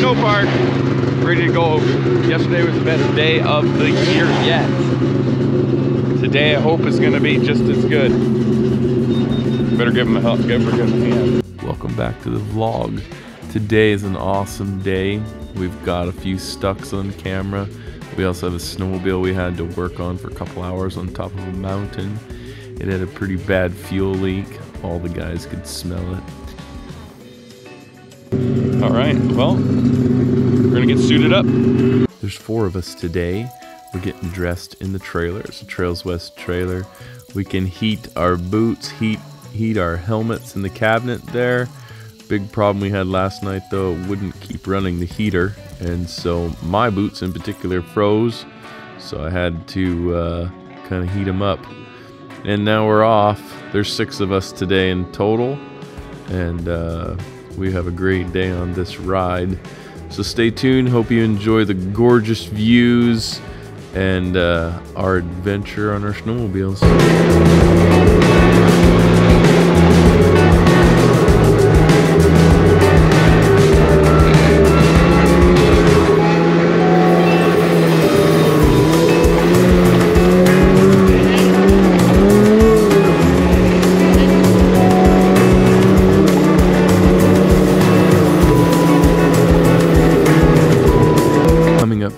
snow park, ready to go. Yesterday was the best day of the year yet. Today I hope is going to be just as good. Better give him a help, give him a hand. Welcome back to the vlog. Today is an awesome day. We've got a few stucks on camera. We also have a snowmobile we had to work on for a couple hours on top of a mountain. It had a pretty bad fuel leak. All the guys could smell it. All right, well, we're gonna get suited up. There's 4 of us today. We're getting dressed in the trailer. It's a Trails West trailer. We can heat our boots, heat our helmets in the cabinet there. Big problem we had last night though, it wouldn't keep running the heater, and so my boots in particular froze, so I had to kind of heat them up. And now we're off. There's 6 of us today in total, and we have a great day on this ride. So stay tuned, hope you enjoy the gorgeous views and our adventure on our snowmobiles.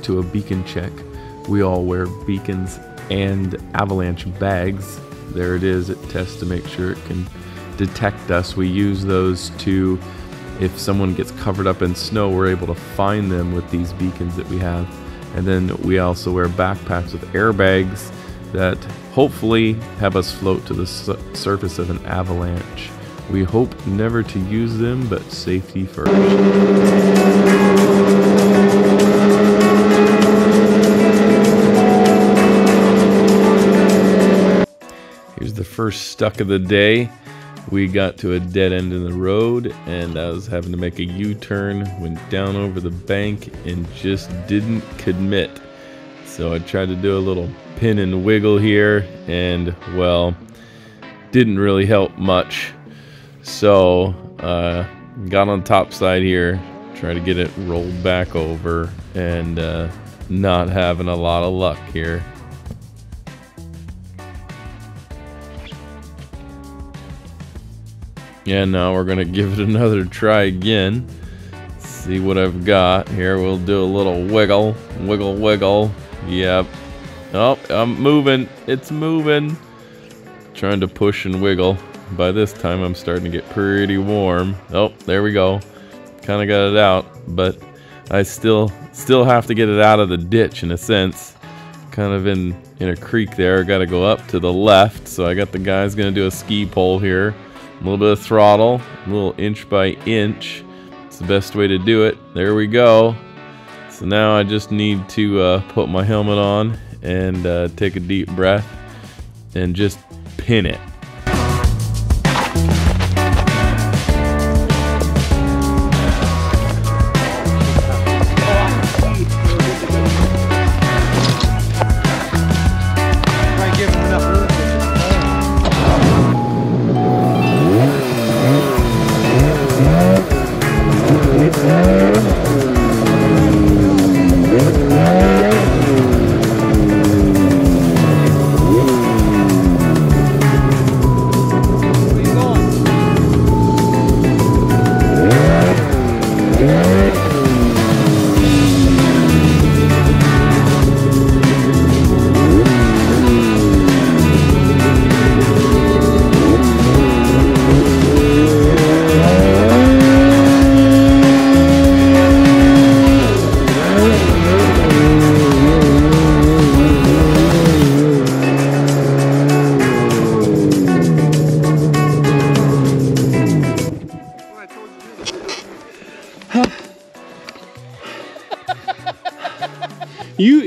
To a beacon check. We all wear beacons and avalanche bags. There it is. It tests to make sure it can detect us. We use those to, if someone gets covered up in snow, we're able to find them with these beacons that we have. And then we also wear backpacks with airbags that hopefully have us float to the surface of an avalanche. We hope never to use them, but safety first. Here's the first stuck of the day. We got to a dead end in the road and I was having to make a U-turn, went down over the bank and just didn't commit. So I tried to do a little pin and wiggle here and, well, didn't really help much. So got on top side here, try to get it rolled back over, and not having a lot of luck here. Yeah, now we're gonna give it another try again. See what I've got here. We'll do a little wiggle, wiggle, wiggle. Yep. Oh, I'm moving. It's moving. Trying to push and wiggle. By this time, I'm starting to get pretty warm. Oh, there we go. Kind of got it out, but I still have to get it out of the ditch in a sense. Kind of in a creek there. Got to go up to the left. So I got the guys gonna do a ski pole here. A little bit of throttle, a little inch by inch. It's the best way to do it. There we go. So now I just need to put my helmet on and take a deep breath and just pin it.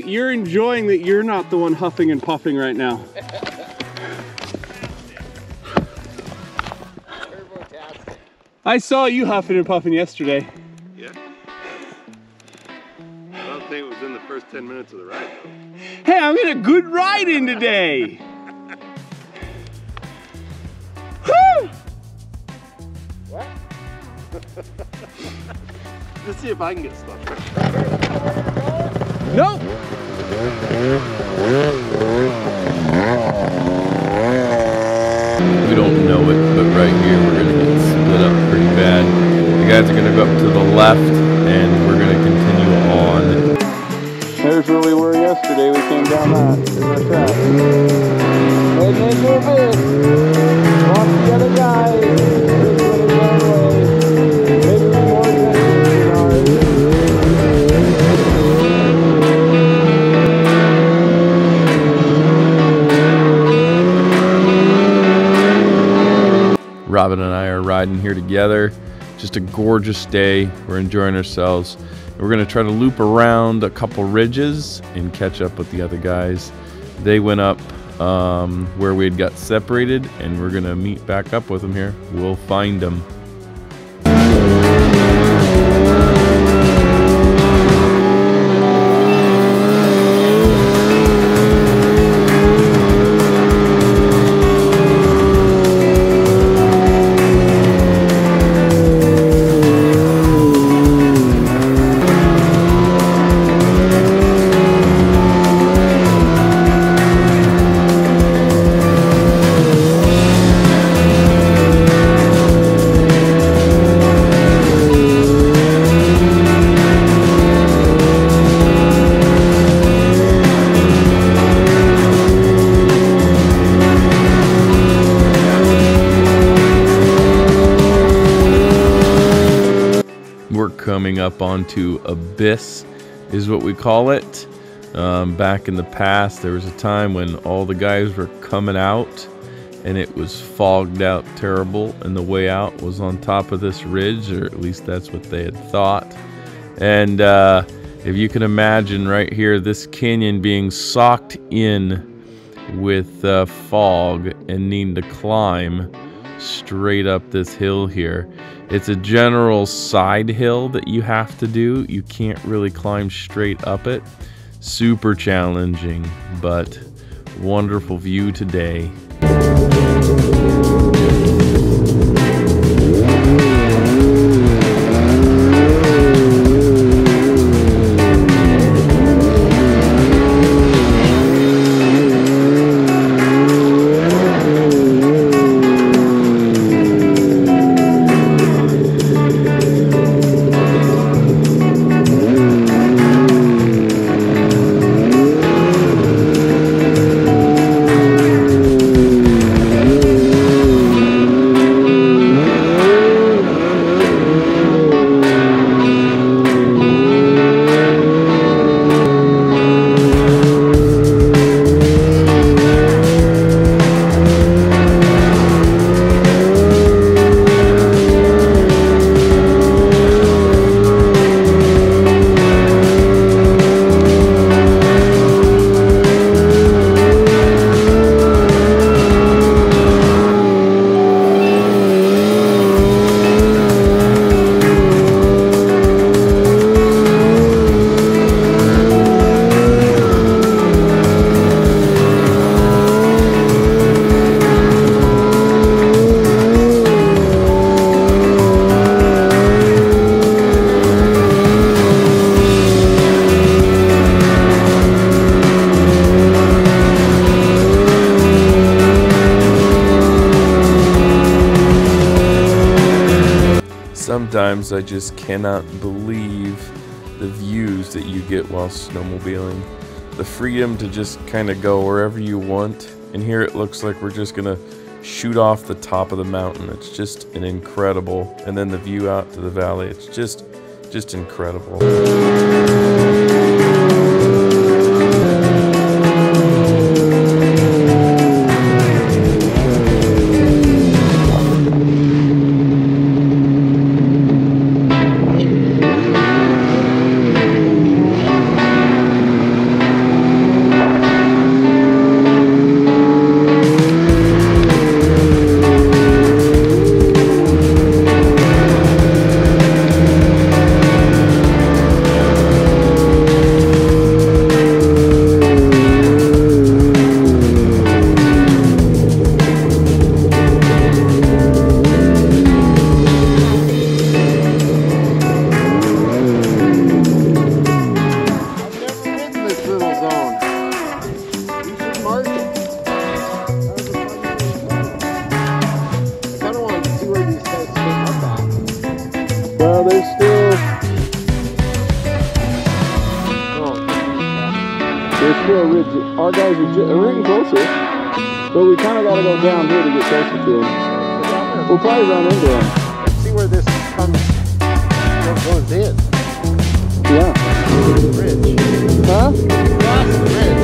You're enjoying that you're not the one huffing and puffing right now. I saw you huffing and puffing yesterday. Yeah. I don't think it was in the first 10 minutes of the ride though. Hey, I'm in a good ride in today. Woo! What? Let's see if I can get stuck. Nope. We don't know it, but right here we're going to get split up pretty bad. The guys are going to go up to the left, and we're going to continue on. There's where we were yesterday. We came down that. There's our track. Heading into a bit. Lost the other guy. This one is our way. Maybe more than Robin and I are riding here together. Just a gorgeous day. We're enjoying ourselves. We're going to try to loop around a couple ridges and catch up with the other guys. They went up where we had got separated, and we're going to meet back up with them here. We'll find them. Coming up onto Abyss is what we call it. Back in the past, there was a time when all the guys were coming out and it was fogged out terrible, and the way out was on top of this ridge, or at least that's what they had thought. And if you can imagine right here, this canyon being socked in with fog and needing to climb straight up this hill here. It's a general side hill that you have to do. You can't really climb straight up it. Super challenging, but wonderful view today. Sometimes I just cannot believe the views that you get while snowmobiling. The freedom to just kind of go wherever you want. And here it looks like we're just gonna shoot off the top of the mountain. It's just an incredible. And then the view out to the valley, it's just incredible. We're still rigid. Our guys are we're getting closer, but we kind of got to go down here to get closer to them. We'll probably run into them. See where this comes, goes in. Yeah. The bridge. Huh? Across the bridge.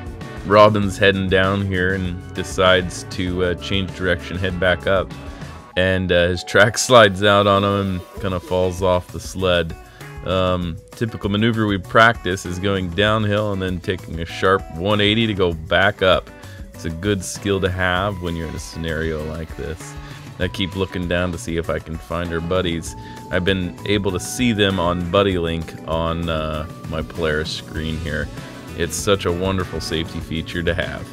Right. Robin's heading down here and decides to change direction, head back up. And his track slides out on him and kind of falls off the sled. Typical maneuver we practice is going downhill and then taking a sharp 180 to go back up. It's a good skill to have when you're in a scenario like this. I keep looking down to see if I can find our buddies. I've been able to see them on Buddy Link on my Polaris screen here. It's such a wonderful safety feature to have.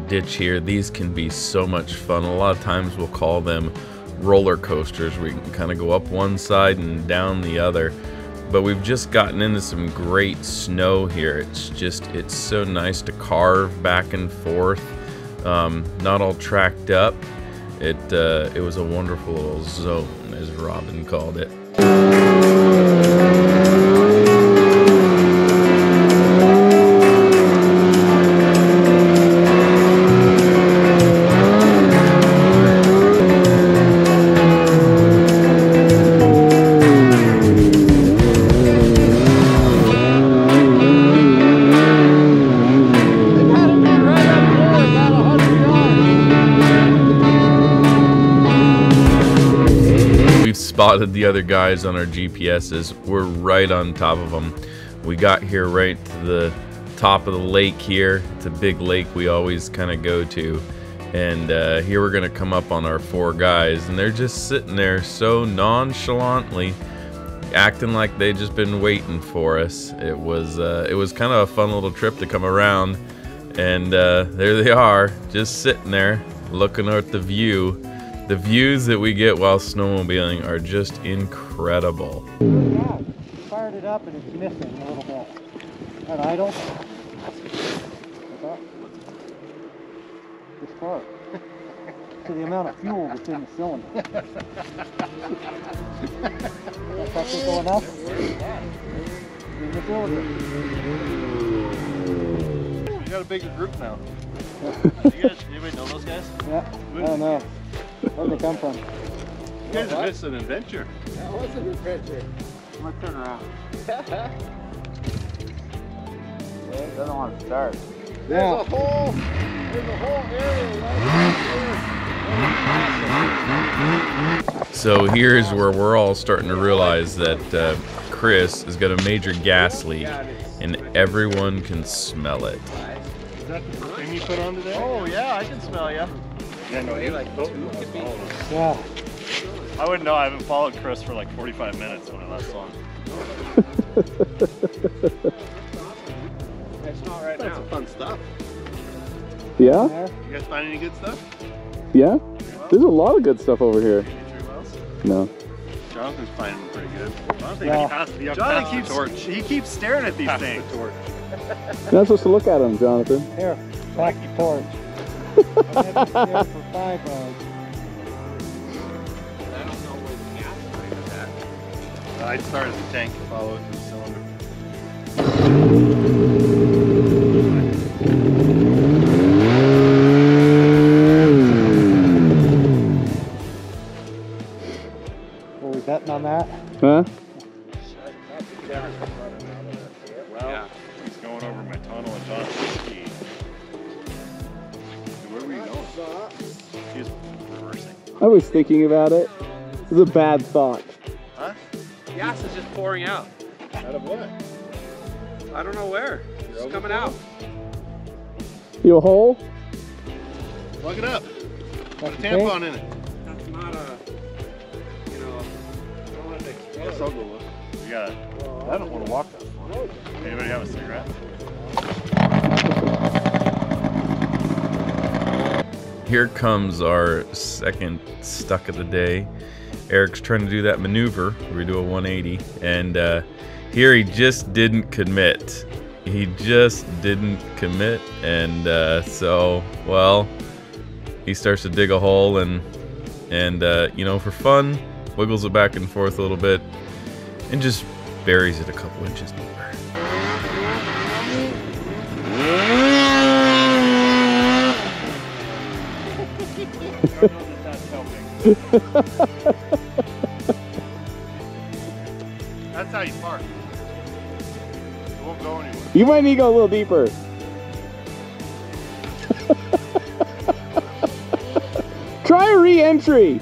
Ditch here. These can be so much fun. A lot of times we'll call them roller coasters where you can kind of go up one side and down the other, but we've just gotten into some great snow here. It's so nice to carve back and forth, not all tracked up. It was a wonderful little zone, as Robin called it. Spotted the other guys on our GPSs. We're right on top of them. We got here right to the top of the lake here. It's a big lake we always kind of go to. And here we're gonna come up on our 4 guys, and they're just sitting there so nonchalantly, acting like they just been waiting for us. It was kind of a fun little trip to come around, and there they are, just sitting there looking at the view. The views that we get while snowmobiling are just incredible. Yeah, fired it up and it's missing a little bit. At idle. What's up? This far. To the amount of fuel that's in the cylinder. That technical enough? In the cylinder. We got a bigger group now. Anybody know those guys? Yeah, I don't know. Where'd they come from? You guys have missed an adventure. That was an adventure. I'm gonna turn around. It doesn't want to start. There's a whole area right here. So here's where we're all starting to realize that Chris has got a major gas leak, and everyone can smell it. Is that the thing you put on today? Oh yeah, I can smell you. Yeah, no, he like Yeah. I wouldn't know. I haven't followed Chris for like 45 minutes when I last saw him. It's not right now. That's some fun stuff. Yeah? You guys find any good stuff? Yeah? There's a lot of good stuff over here. Any 3 wells? No. Jonathan's finding them pretty good. Yeah. He keeps staring at these things. You're not supposed to look at them, Jonathan. Here, pack the torch. I'm headed there for 5 rounds. I don't know where the gas line is at. I'd start at the tank and follow it to the cylinder. Were we betting on that? Huh? Well, yeah. He's going over my tunnel and Jonathan's ski. Where were you going? He was reversing. I was thinking about it. This is a bad thought. Huh? Gas is just pouring out. Out of what? I don't know where. It's coming out. You a hole? Plug it up. Put a tampon in it. That's not a, you know, I don't want it to explode. Yes, I'll go look. We got it. I don't want to walk that far. Anybody have a cigarette? Here comes our second stuck of the day. Eric's trying to do that maneuver where we do a 180, and here he just didn't commit. He just didn't commit, and so, well, he starts to dig a hole and you know, for fun, wiggles it back and forth a little bit, and just buries it a couple inches deeper. That's how you park. It won't go anywhere. You might need to go a little deeper. Try a re-entry.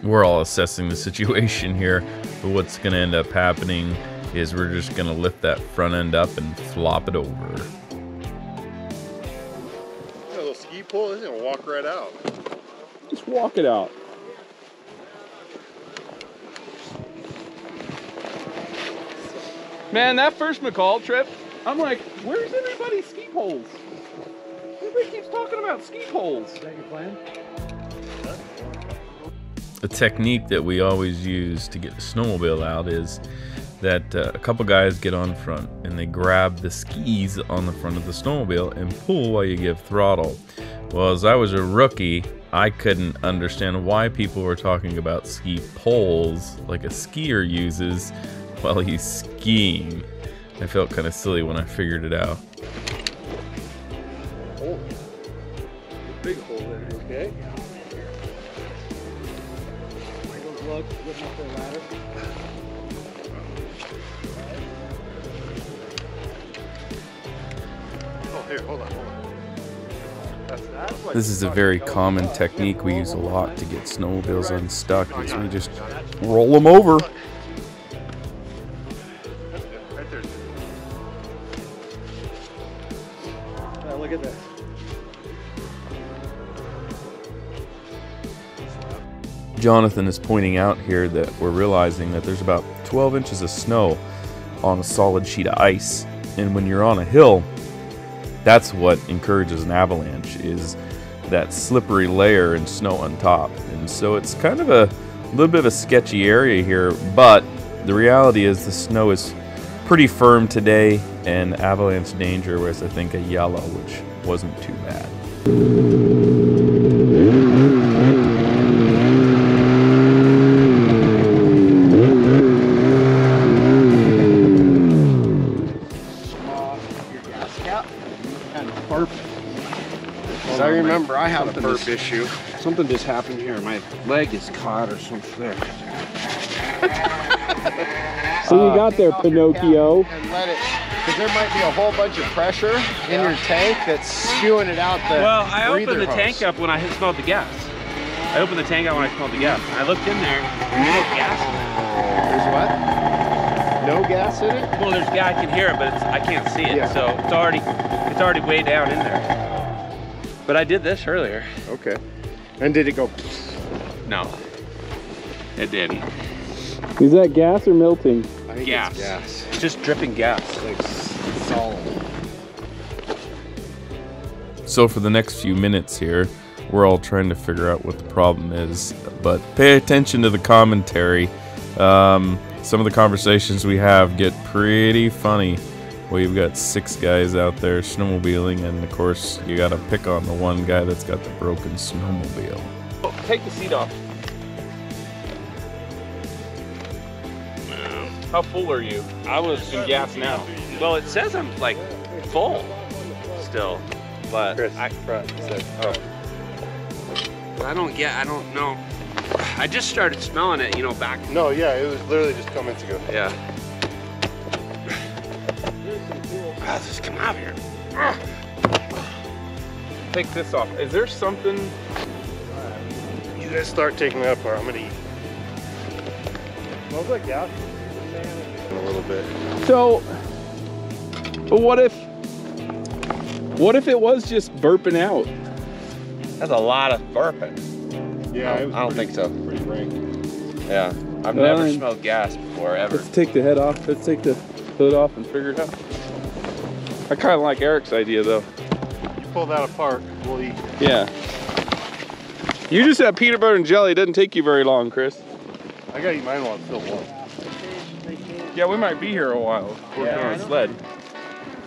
We're all assessing the situation here, but what's going to end up happening is we're just going to lift that front end up and flop it over. A little ski pole, it's gonna walk right out. Just walk it out. Man, that first McCall trip, I'm like, where's everybody's ski poles? Everybody keeps talking about ski poles. Is that your plan? The technique that we always use to get the snowmobile out is that a couple guys get on front and they grab the skis on the front of the snowmobile and pull while you give throttle. Well, as I was a rookie, I couldn't understand why people were talking about ski poles like a skier uses while he's skiing. I felt kind of silly when I figured it out. Oh, big hole there, okay? Oh, here, hold on. This is a very common technique we use a lot to get snowmobiles unstuck, is we just roll them over. That's good, right there. Look at this. Jonathan is pointing out here that we're realizing that there's about 12 inches of snow on a solid sheet of ice, and when you're on a hill, that's what encourages an avalanche, is that slippery layer and snow on top. And so it's kind of a little bit of a sketchy area here, but the reality is the snow is pretty firm today, and avalanche danger was, I think, a yellow, which wasn't too bad. I remember I had a burp issue. Something just happened here. My leg is caught or something. So you got there, Pinocchio. And let it, because there might be a whole bunch of pressure in your tank that's spewing it out the Well, I breather opened the hose. tank up when I smelled the gas. I opened the tank up when I smelled the gas. I looked in there, there's no gas in there. There's what? No gas in it? Well, there's gas, I can hear it, but I can't see it. Yeah. So it's already way down in there. But I did this earlier. Okay. And did it go? No, it didn't. Is that gas or melting? I think Gas. it's gas. It's just dripping gas. Like solid. So for the next few minutes here, we're all trying to figure out what the problem is, but pay attention to the commentary. Some of the conversations we have get pretty funny. Well, you've got 6 guys out there snowmobiling, and of course, you gotta pick on the one guy that's got the broken snowmobile. Oh, take the seat off. How full are you? I was in gas now. Well, it says I'm like full still, but I don't know. I just started smelling it, you know, back. No, yeah, it was literally just comments ago. Yeah. Ah, just come out here. Take this off. Is there something? You guys start taking that apart. I'm gonna eat. Smells like gas. A little bit. So, but what if it was just burping out? That's a lot of burping. Yeah, I don't think so. Pretty rank. Yeah, I've never smelled gas before, ever. Let's take the head off. Let's take the hood off and figure it out. I kind of like Eric's idea though. You pull that apart, we'll eat. Yeah. You just had peanut butter and jelly. It doesn't take you very long, Chris. I gotta eat mine while it's still warm. Yeah, we might be here a while. Working on a sled.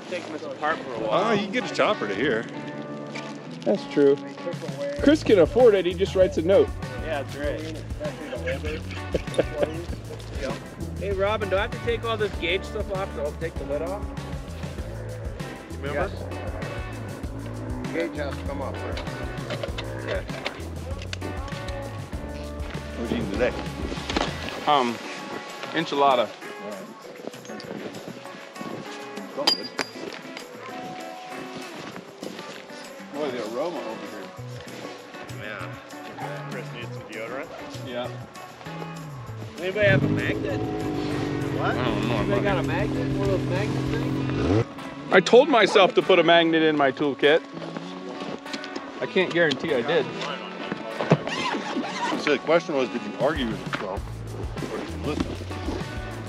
Taking this apart for a while. Oh, you can get a chopper to here. That's true. Chris can afford it. He just writes a note. Yeah, that's right. Hey, Robin, do I have to take all this gauge stuff off to take the lid off? Remember? Gauge has to come off first. Okay. What'd you eat today? Enchilada. Boy, the aroma over here. Yeah. Chris needs some deodorant. Yeah. Anybody have a magnet? I What? don't know. Anybody got a magnet? One of those magnet things? I told myself to put a magnet in my toolkit. I can't guarantee I did. So the question was, did you argue with yourself or did you listen?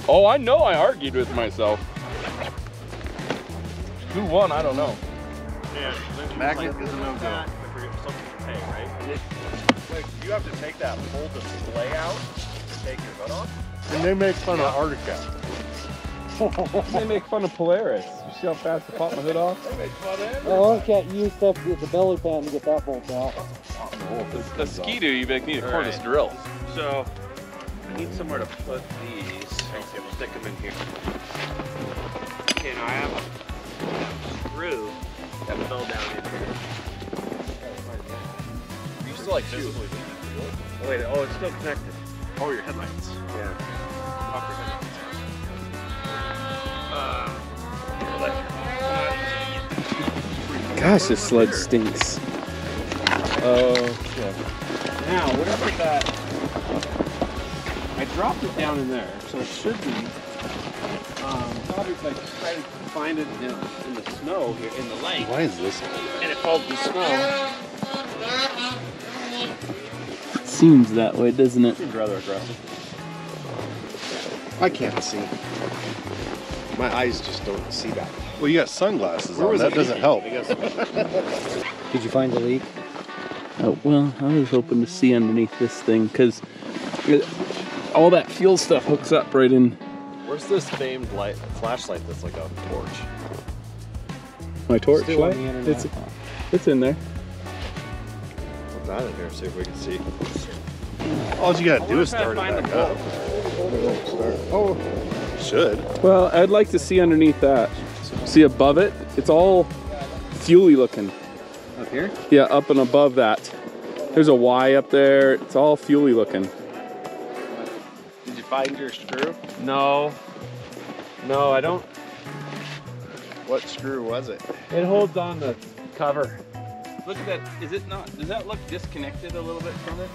Oh, I know I argued with myself. Who won? I don't know. Yeah, magnet is a no-go. Like, you have to take that whole display out to take your hood off? And they make fun of Arctic. They make fun of Polaris. You see how fast I pop my hood off? Oh, I can't use stuff with the belly pan to get that bolt out. The ski-doo, you need a cordless drill. So, I need somewhere to put these. Stick them in here. Okay, now I have a screw that fell down in here. You still like visibly Wait, oh, it's still connected. Oh, your headlights. Yeah. Upper headlights. Gosh, this sled stinks. Okay. Now, what is it that... I dropped it down in there, so it should be... probably like try to find it in the snow here, in the lake. Why is this? And it falls in the snow. Seems that way, doesn't it? Seems rather aggressive. I can't see. My eyes just don't see that. Well, you got sunglasses on. That doesn't help. Did you find the leak? Oh, well, I was hoping to see underneath this thing, because all that fuel stuff hooks up right in. Where's this famed flashlight that's like a torch? My torch Still on light? the internet. It's in there. Put that in here, see if we can see. All you gotta do is start it back up. Oh, should. Well, I'd like to see underneath that. See above it? It's all fuely looking. Up here? Yeah, up and above that. There's a Y up there. It's all fuely looking. Did you find your screw? No. No, I don't. What screw was it? It holds on the cover. Look at that. Is it not? Does that look disconnected a little bit from it?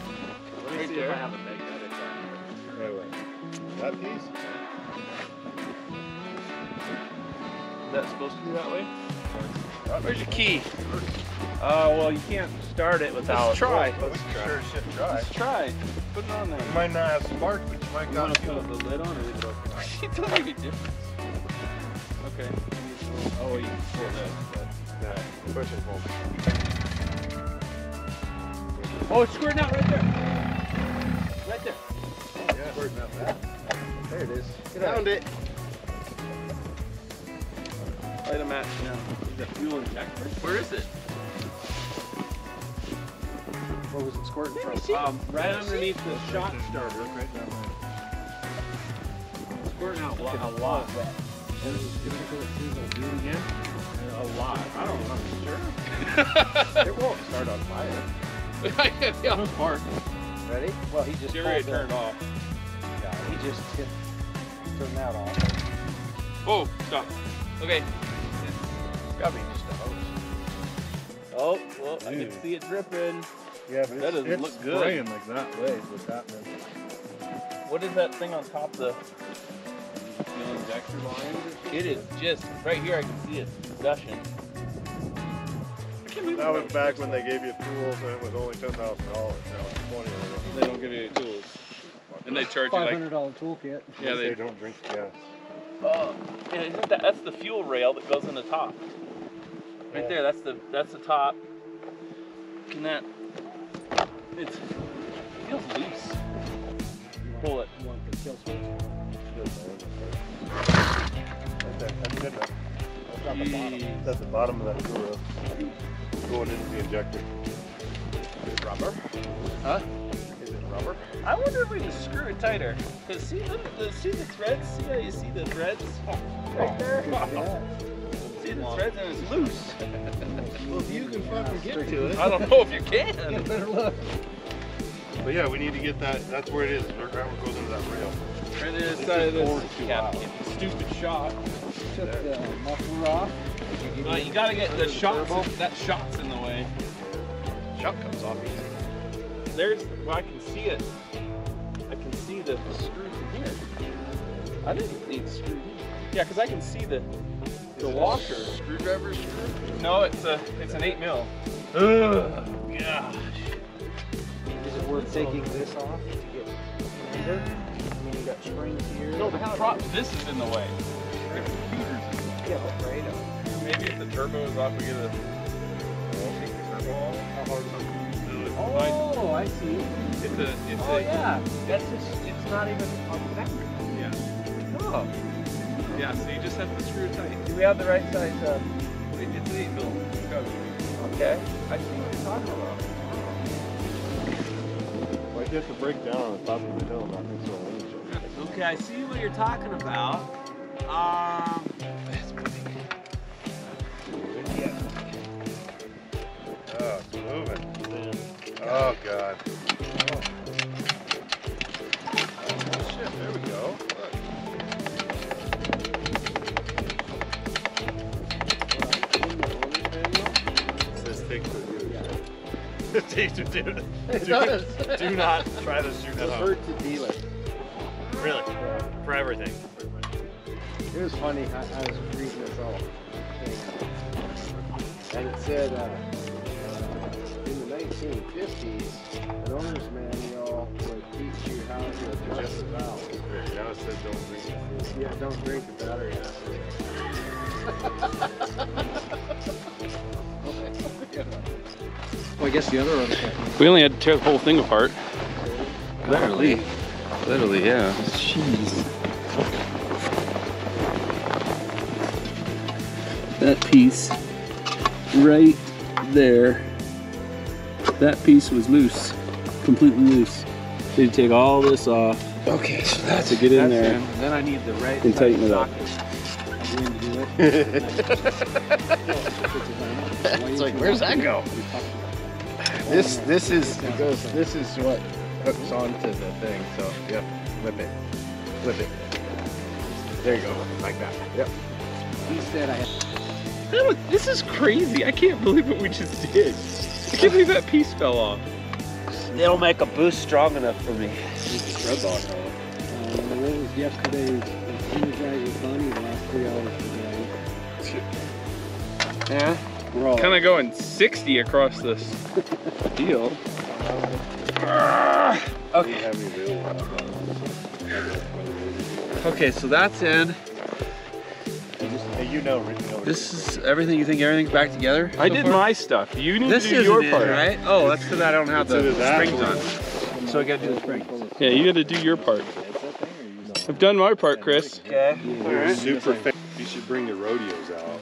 Let me see if I have a magnetic on. That piece? Is that supposed to be that way? Where's your key? Well, you can't start it without. Let's try. Let's sure shit try. Let's try. Put it on there. You might not have sparks, but you might You got want to fuel. put the lid on or leave it open? It doesn't make a difference. Okay. Oh, you can pull this. Yeah, push and pull. Oh, it's squared out right there. Right there. Yeah, squirting up that. There it is. Found it. Light a match now. The fuel injector. Where is it? What was it squirting from? Right underneath the shot starter. Right down there. Squirting out a lot. Do it again? A lot. I don't know. I'm sure. It won't start on fire. Yeah, no spark. Ready? Well, he just Get ready to turn it off. Yeah, he just turned that off. Oh, stop. Okay. It's gotta be just a hose. Oh, well, I can see it dripping. Yeah, but That doesn't look good. spraying like that way is what's happening. What is that thing on top of the Fuel injector line? It is just right here. I can see it gushing. That was back when they gave you tools and it was only $10,000. Now it's 20. They don't give you any tools. And they charge you like, $500 toolkit. yeah, They they don't drink gas. And isn't that's the fuel rail that goes in the top? Right there. That's the top. Can that? It feels loose. Pull it. You want the kill switch? Right there. That's good enough. That's at the bottom. That's at the bottom of that fuel rail. Going into the injector. Is it rubber? Huh? Is it rubber? I wonder if we can screw it tighter. Cause see the threads? See how you see the threads? Right there? See the threads and it's loose. Well, if you can fucking get to it. I don't know if you can. Better look. But yeah, we need to get that. That's where it is. Right where it goes into that rail. Right to the side of this. Stupid shot. Took the muffler off. You gotta get the shots. That shot's in the way. Shot comes off easy. Well, I can see it. I can see the screw from here. I think it needs screw. Yeah, because I can see the washer. Screwdriver screw? No, it's an 8mm. Ugh, gosh. Is it worth taking this off to get under? I mean, you got springs here. No, this is in the way. The computer's Yeah, but right on. maybe if the turbo is off, we get a take the turbo off. How hard is it? Oh, I see. Oh yeah. That's just, it's not even on the factory. Yeah. Oh. Yeah, so you just have to screw it tight. Do we have the right size? It's an 8mm. Okay. I see what you're talking about. Well, you have to break down on the top of the hill, not so windy. okay, I see what you're talking about. Oh, it's moving. Oh, God. Oh, shit, there we go. Look. It says take the take the dude. Do not try to shoot that off. Revert to dealer. Really? For everything. It was funny, I was reading this whole thing, and it said in the 1950s, an owner's manual would teach you how to adjust the valve. Now it says don't drink the fuel. Yeah, don't drink the battery acid. Well, I guess the other one. We only had to tear the whole thing apart. Literally, yeah. Jeez. That piece right there, that piece was loose, completely loose. So you take all this off. Okay, so that's to get in there. Then I need the right And tighten it up. It's like, where's that go? This is what hooks onto the thing. So yep, flip it. There you go, like that. Yep. He said I had. This is crazy. I can't believe what we just did. I can't believe that piece fell off. It'll make a boost strong enough for me. What was yesterday? As soon as I was done, the last 3 hours today. Yeah. We're all Kind of going 60 across this deal. Okay. Okay, so that's in. Hey, you know, This is everything. You think everything's back together? I did my stuff. You need to do your part, right? Oh, that's because I don't have the springs on. So I got to do the springs. Yeah, you got to do your part. I've done my part, Chris. Okay. Super fan. Be should bring your rodeos out.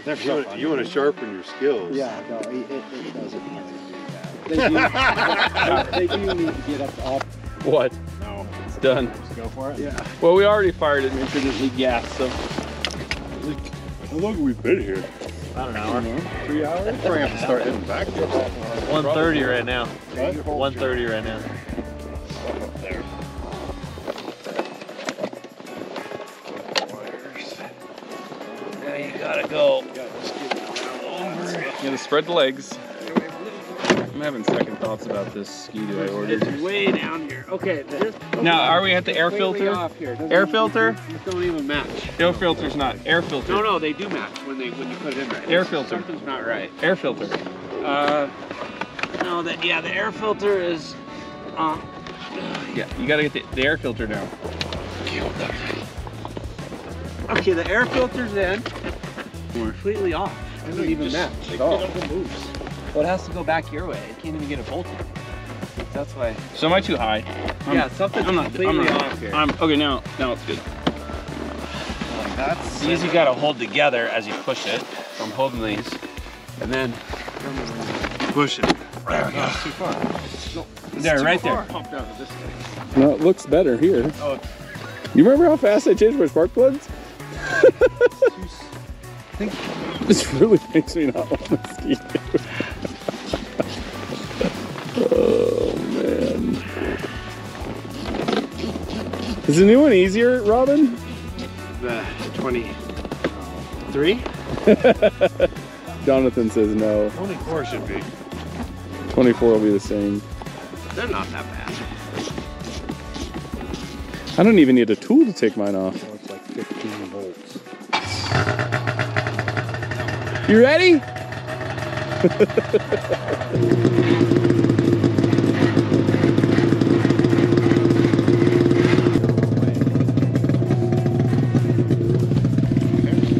They're so fun. You want to sharpen your skills. Yeah, no, it doesn't do that. They do need to get up to all. What? No. It's done. Let's go for it. Yeah. Well, we already fired it. Make sure it didn't leak gas. So. How long have we been here? About an hour. 3 hours? We're gonna have to start heading back here. 1:30 right now. 1:30 right now. Up there. Yeah, you gotta go. You gotta spread the legs. I'm having second thoughts about this ski that I ordered. It's way down here. Okay. Now, are we at the air filter? Air filter? These don't even match. Air filter's not. Air filter. No, they do match when you put it in there. Air filter. Something's not right. Air filter. No, the air filter is. Yeah, you gotta get the air filter down. Okay, the air filter's in. We're completely off. It doesn't even match at all. Well, it has to go back your way. It can't even get it bolted. That's why. So am I too high? Yeah, something's completely off here. Okay, now it's good. Like that's. These you gotta hold together as you push it. So I'm holding these, and then push it. There we go. It's too far. There, right there. Pump down to this thing. No, it looks better here. Oh. You remember how fast I changed my spark plugs? This really makes me not want to ski. Oh man. Is the new one easier, Robin? The 23? Jonathan says no. 24 should be. 24 will be the same. They're not that bad. I don't even need a tool to take mine off. So it's like 15 volts. You ready?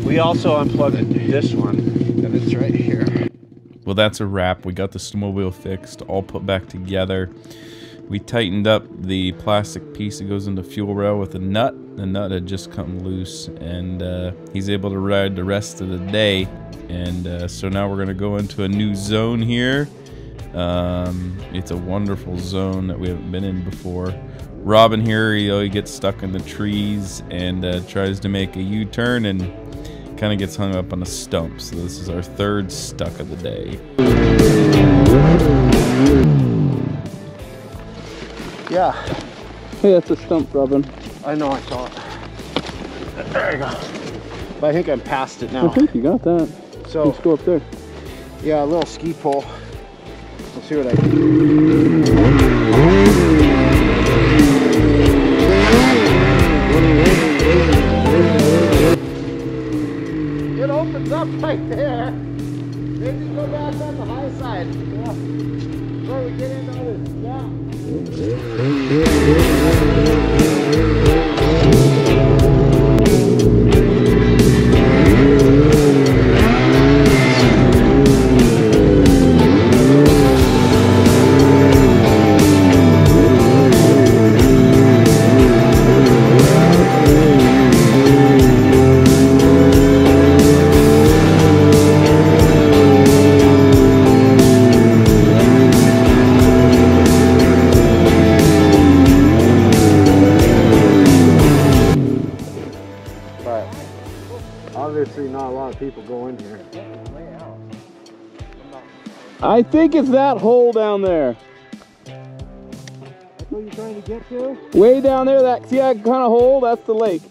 We also unplugged this one, and it's right here. Well, that's a wrap. We got the snowmobile fixed, all put back together. We tightened up the plastic piece that goes into fuel rail with a nut. The nut had just come loose, and he's able to ride the rest of the day. And so now we're going to go into a new zone here. It's a wonderful zone that we haven't been in before. Robin here, he gets stuck in the trees and tries to make a U-turn and kind of gets hung up on a stump. So this is our third stuck of the day. Yeah. Hey, that's a stump, Robin. I know, I saw it. There you go. But I think I'm past it now. I think you got that. So, let's go up there. Yeah, a little ski pole. We'll see what I can do. It opens up right there. Maybe go back on the high side. Yeah. Before we get into this. Yeah. Obviously not a lot of people go in here. I think it's that hole down there. That's what you're trying to get to? Way down there, see that kind of hole? That's the lake.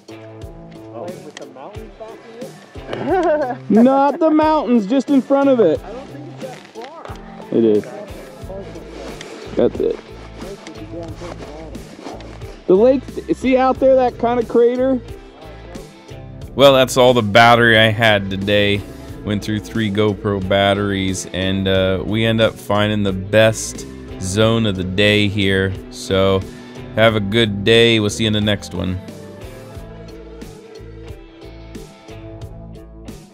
Oh. With the mountains backing it? Not the mountains, just in front of it. I don't think it's that far. It is. That's it. The lake, see out there, that kind of crater? Well, that's all the battery I had today. Went through 3 GoPro batteries, and we end up finding the best zone of the day here. So have a good day. We'll see you in the next one.